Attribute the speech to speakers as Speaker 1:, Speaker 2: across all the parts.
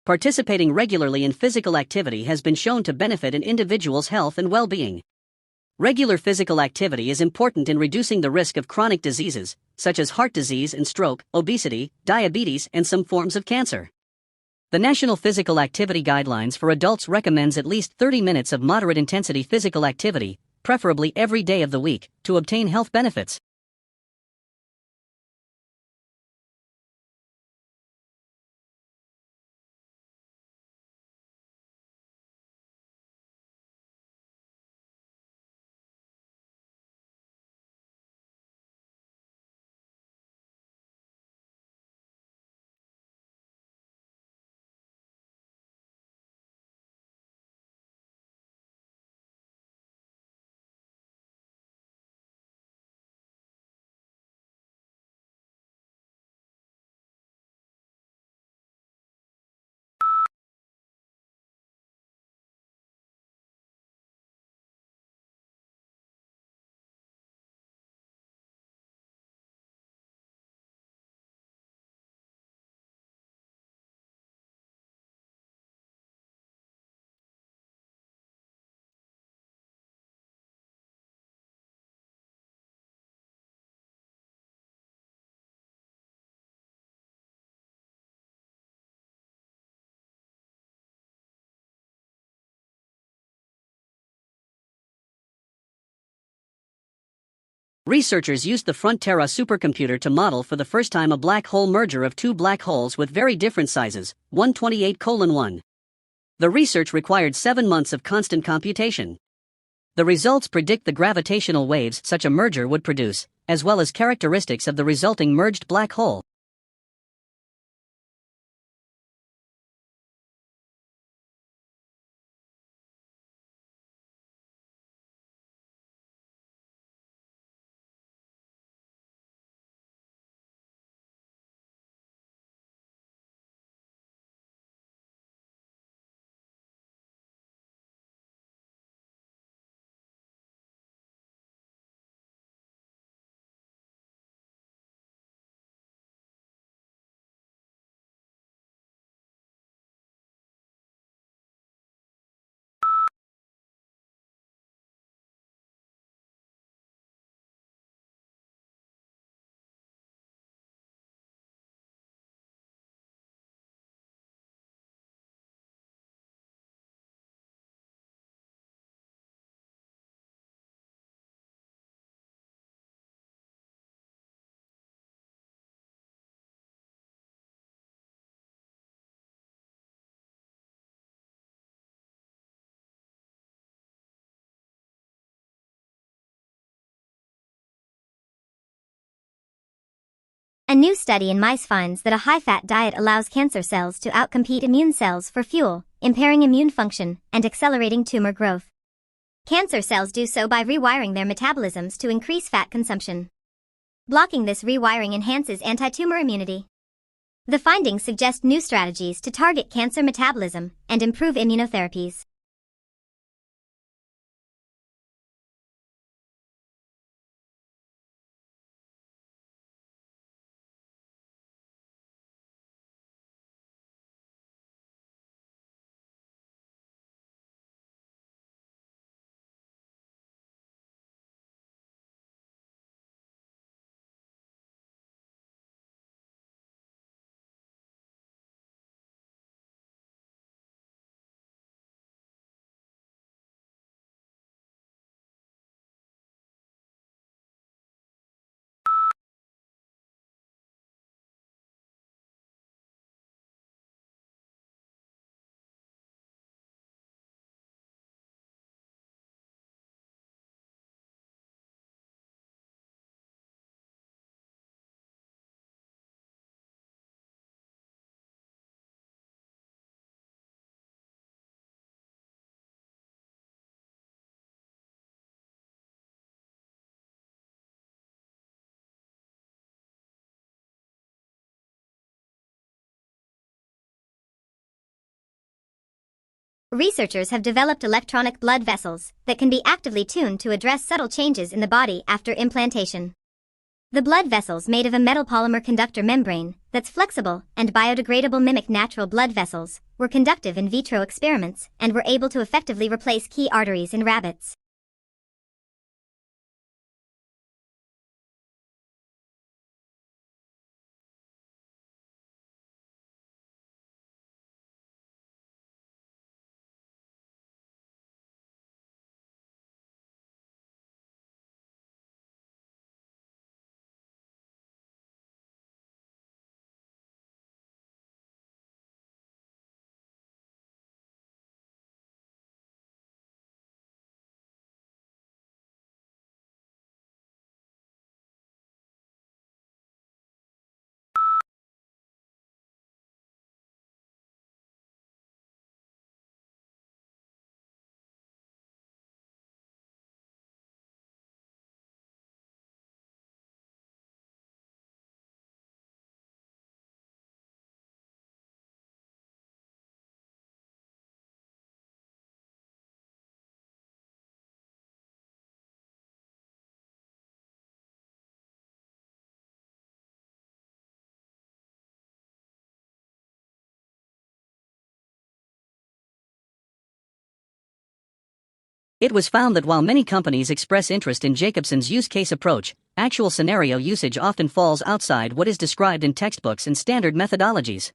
Speaker 1: Participating regularly in physical activity has been shown to benefit an individual's health and well-being. Regular physical activity is important in reducing the risk of chronic diseases, such as heart disease and stroke, obesity, diabetes, and some forms of cancer. The National Physical Activity Guidelines for Adults recommends at least 30 minutes of moderate-intensity physical activity, preferably every day of the week, to obtain health benefits. Researchers used the Frontera supercomputer to model for the first time a black hole merger of two black holes with very different sizes, 128:1. The research required 7 months of constant computation. The results predict the gravitational waves such a merger would produce, as well as characteristics of the resulting merged black hole.
Speaker 2: A new study in mice finds that a high-fat diet allows cancer cells to outcompete immune cells for fuel, impairing immune function and accelerating tumor growth. Cancer cells do so by rewiring their metabolisms to increase fat consumption. Blocking this rewiring enhances anti-tumor immunity. The findings suggest new strategies to target cancer metabolism and improve immunotherapies. Researchers have developed electronic blood vessels that can be actively tuned to address subtle changes in the body after implantation. The blood vessels made of a metal polymer conductor membrane that's flexible and biodegradable mimic natural blood vessels, were conductive in vitro experiments, and were able to effectively replace key arteries in rabbits.
Speaker 1: It was found that while many companies express interest in Jacobson's use case approach, actual scenario usage often falls outside what is described in textbooks and standard methodologies.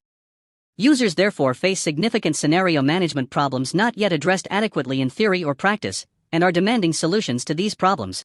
Speaker 1: Users therefore face significant scenario management problems not yet addressed adequately in theory or practice, and are demanding solutions to these problems.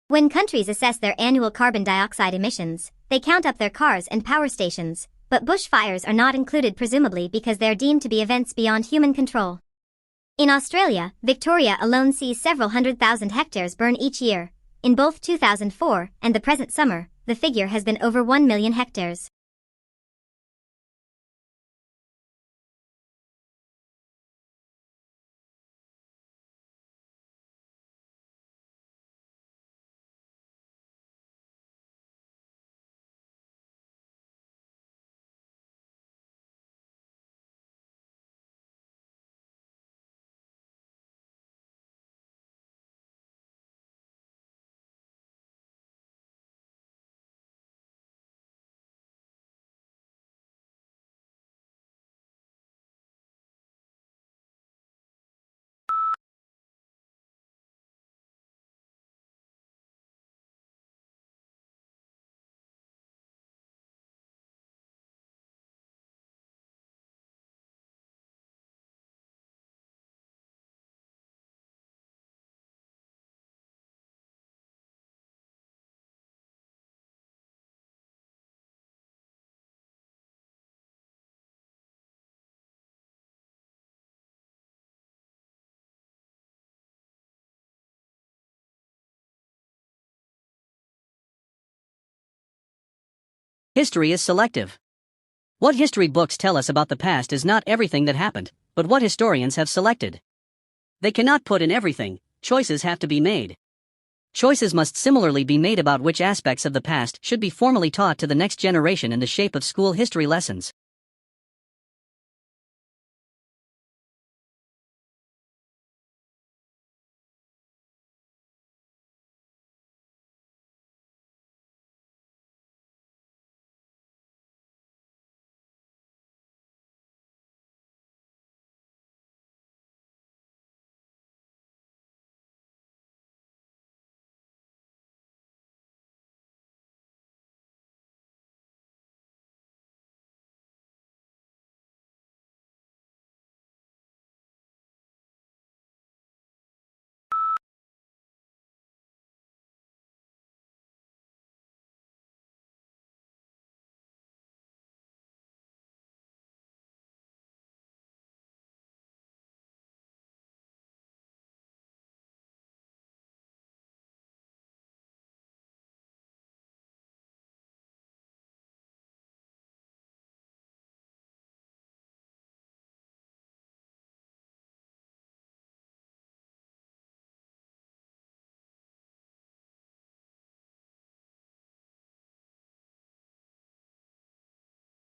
Speaker 2: When countries assess their annual carbon dioxide emissions, they count up their cars and power stations, but bushfires are not included presumably because they are deemed to be events beyond human control. In Australia, Victoria alone sees several 100,000 hectares burn each year. In both 2004 and the present summer, the figure has been over 1 million hectares.
Speaker 1: History is selective. What history books tell us about the past is not everything that happened, but what historians have selected. They cannot put in everything, choices have to be made. Choices must similarly be made about which aspects of the past should be formally taught to the next generation in the shape of school history lessons.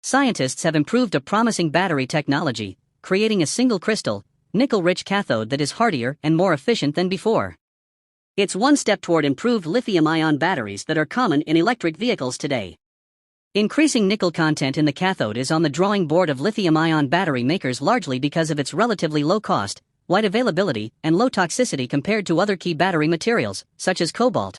Speaker 1: Scientists have improved a promising battery technology, creating a single crystal, nickel-rich cathode that is hardier and more efficient than before. It's one step toward improved lithium-ion batteries that are common in electric vehicles today. Increasing nickel content in the cathode is on the drawing board of lithium-ion battery makers largely because of its relatively low cost, wide availability, and low toxicity compared to other key battery materials, such as cobalt.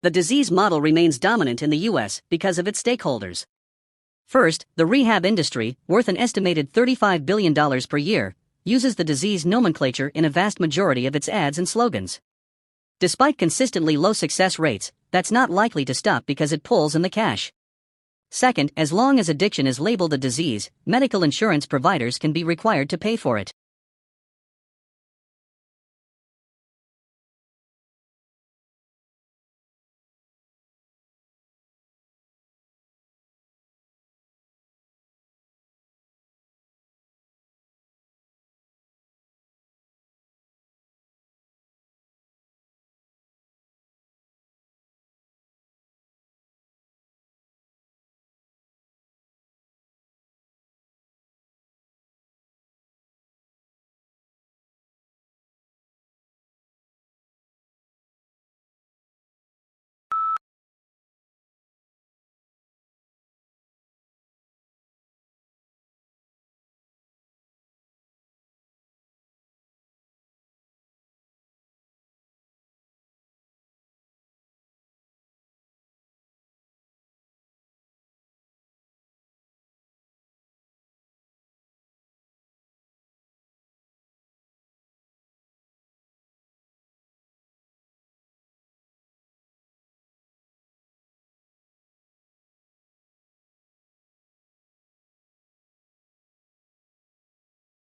Speaker 1: The disease model remains dominant in the US because of its stakeholders. First, the rehab industry, worth an estimated $35 billion per year, uses the disease nomenclature in a vast majority of its ads and slogans. Despite consistently low success rates, that's not likely to stop because it pulls in the cash. Second, as long as addiction is labeled a disease, medical insurance providers can be required to pay for it.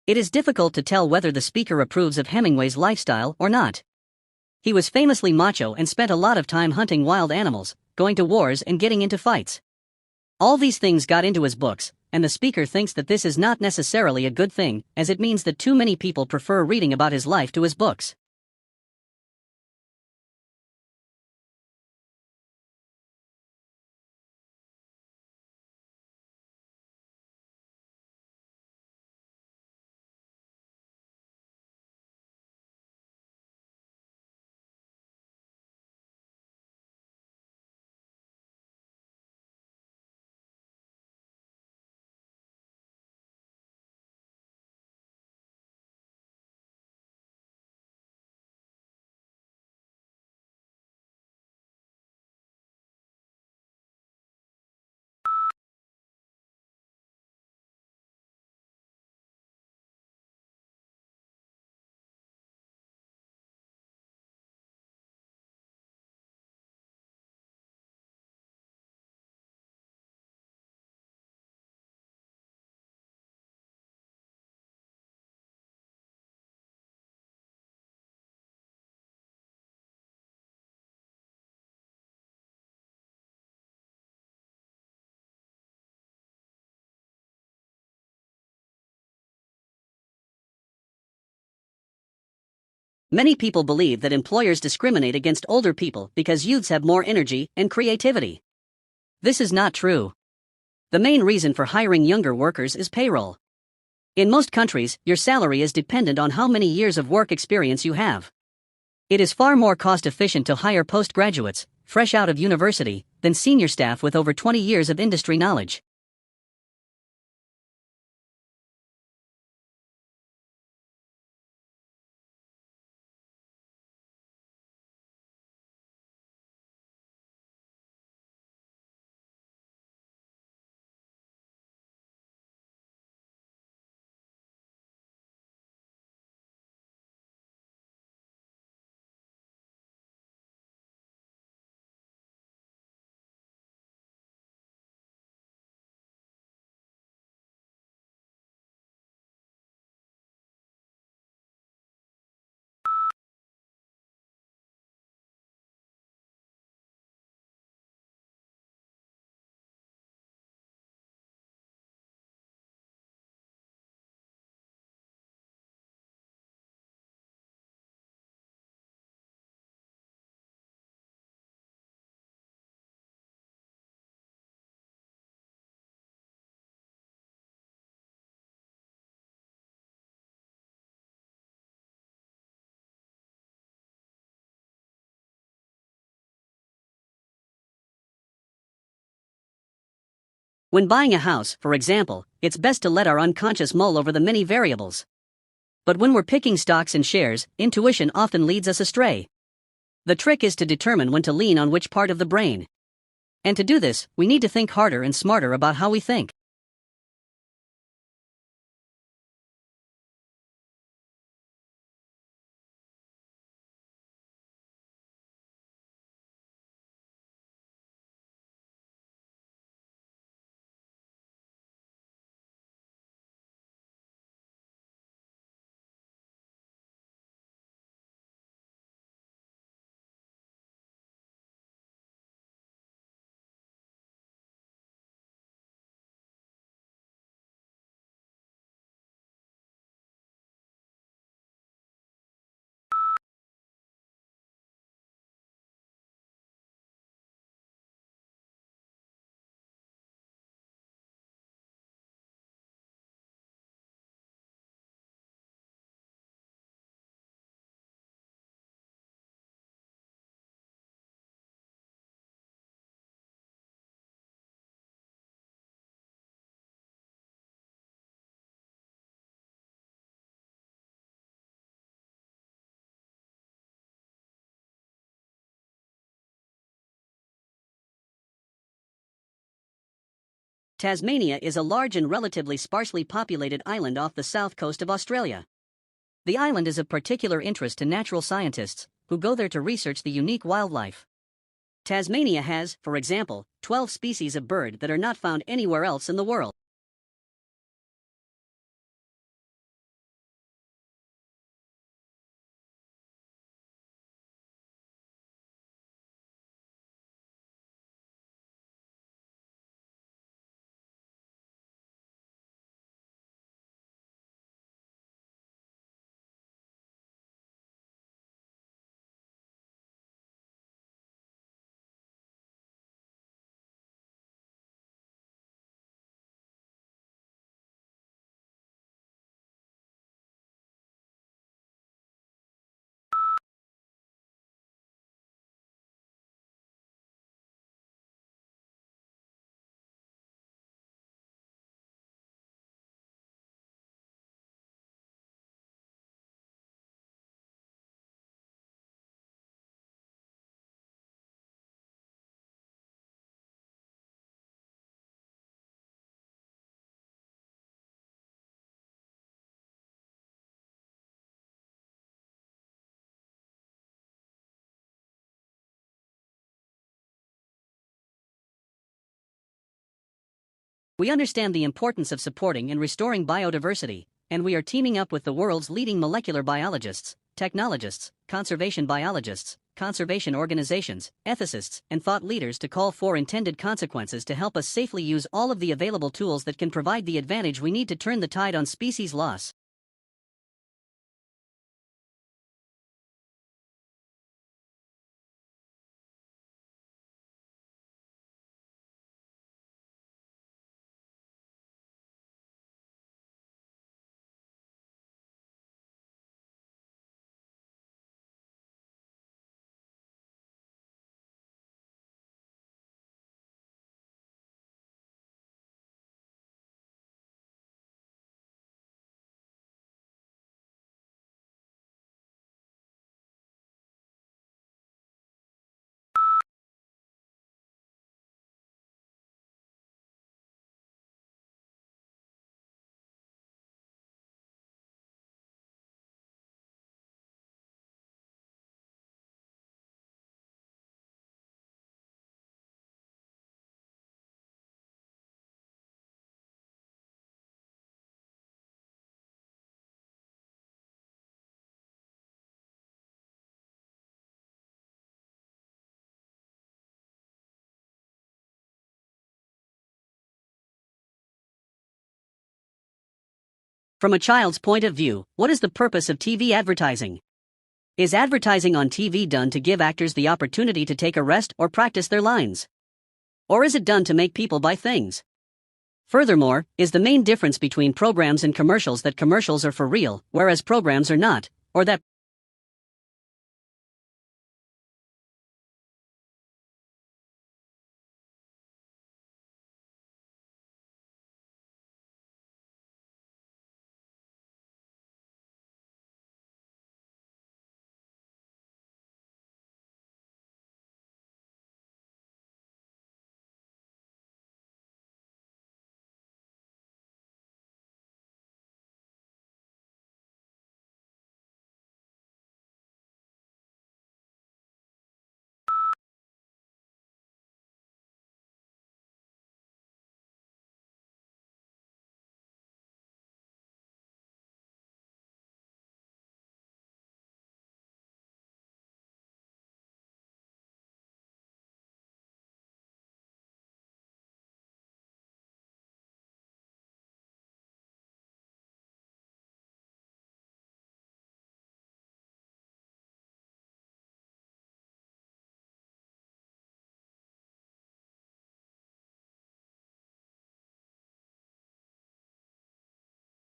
Speaker 1: It is difficult to tell whether the speaker approves of Hemingway's lifestyle or not. He was famously macho and spent a lot of time hunting wild animals, going to wars and getting into fights. All these things got into his books, and the speaker thinks that this is not necessarily a good thing, as it means that too many people prefer reading about his life to his books. Many people believe that employers discriminate against older people because youths have more energy and creativity. This is not true. The main reason for hiring younger workers is payroll. In most countries, your salary is dependent on how many years of work experience you have. It is far more cost-efficient to hire postgraduates, fresh out of university, than senior staff with over 20 years of industry knowledge. When buying a house, for example, it's best to let our unconscious mull over the many variables. But when we're picking stocks and shares, intuition often leads us astray. The trick is to determine when to lean on which part of the brain. And to do this, we need to think harder and smarter about how we think. Tasmania is a large and relatively sparsely populated island off the south coast of Australia. The island is of particular interest to natural scientists, who go there to research the unique wildlife. Tasmania has, for example, 12 species of bird that are not found anywhere else in the world. We understand the importance of supporting and restoring biodiversity, and we are teaming up with the world's leading molecular biologists, technologists, conservation biologists, conservation organizations, ethicists, and thought leaders to call for intended consequences to help us safely use all of the available tools that can provide the advantage we need to turn the tide on species loss. From a child's point of view, what is the purpose of TV advertising? Is advertising on TV done to give actors the opportunity to take a rest or practice their lines? Or is it done to make people buy things? Furthermore, is the main difference between programs and commercials that commercials are for real, whereas programs are not, or that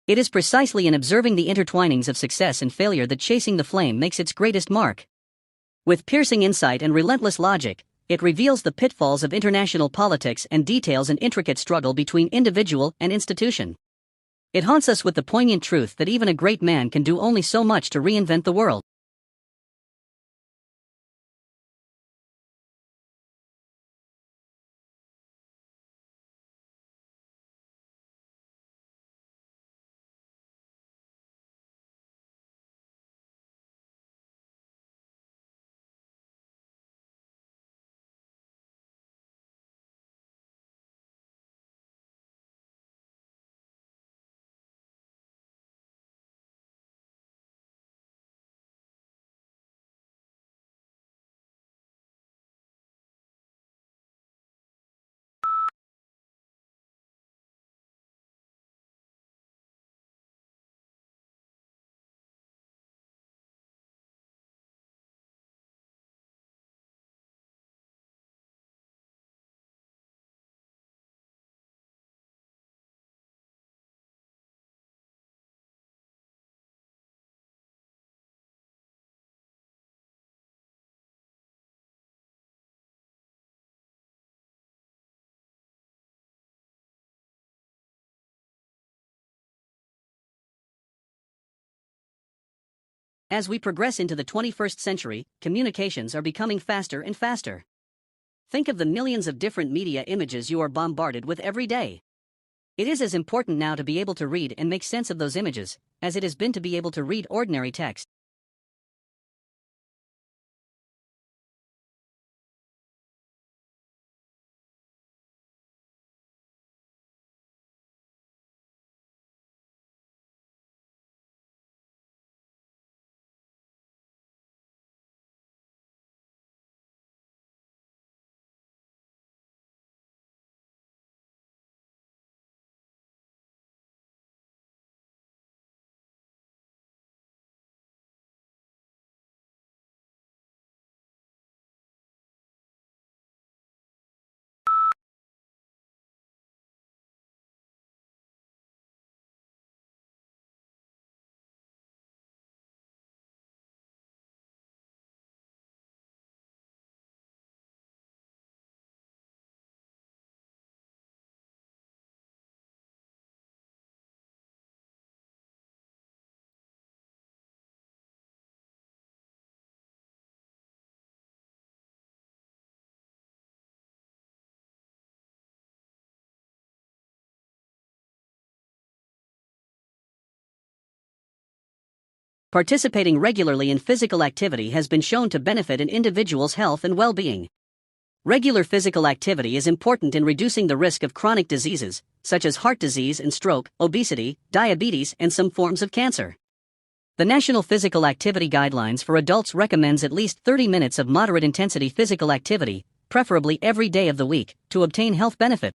Speaker 1: it is precisely in observing the intertwinings of success and failure that Chasing the Flame makes its greatest mark. With piercing insight and relentless logic, it reveals the pitfalls of international politics and details an intricate struggle between individual and institution. It haunts us with the poignant truth that even a great man can do only so much to reinvent the world. As we progress into the 21st century, communications are becoming faster and faster. Think of the millions of different media images you are bombarded with every day. It is as important now to be able to read and make sense of those images, as it has been to be able to read ordinary text. Participating regularly in physical activity has been shown to benefit an individual's health and well-being. Regular physical activity is important in reducing the risk of chronic diseases, such as heart disease and stroke, obesity, diabetes, and some forms of cancer. The National Physical Activity Guidelines for adults recommends at least 30 minutes of moderate intensity physical activity, preferably every day of the week, to obtain health benefit.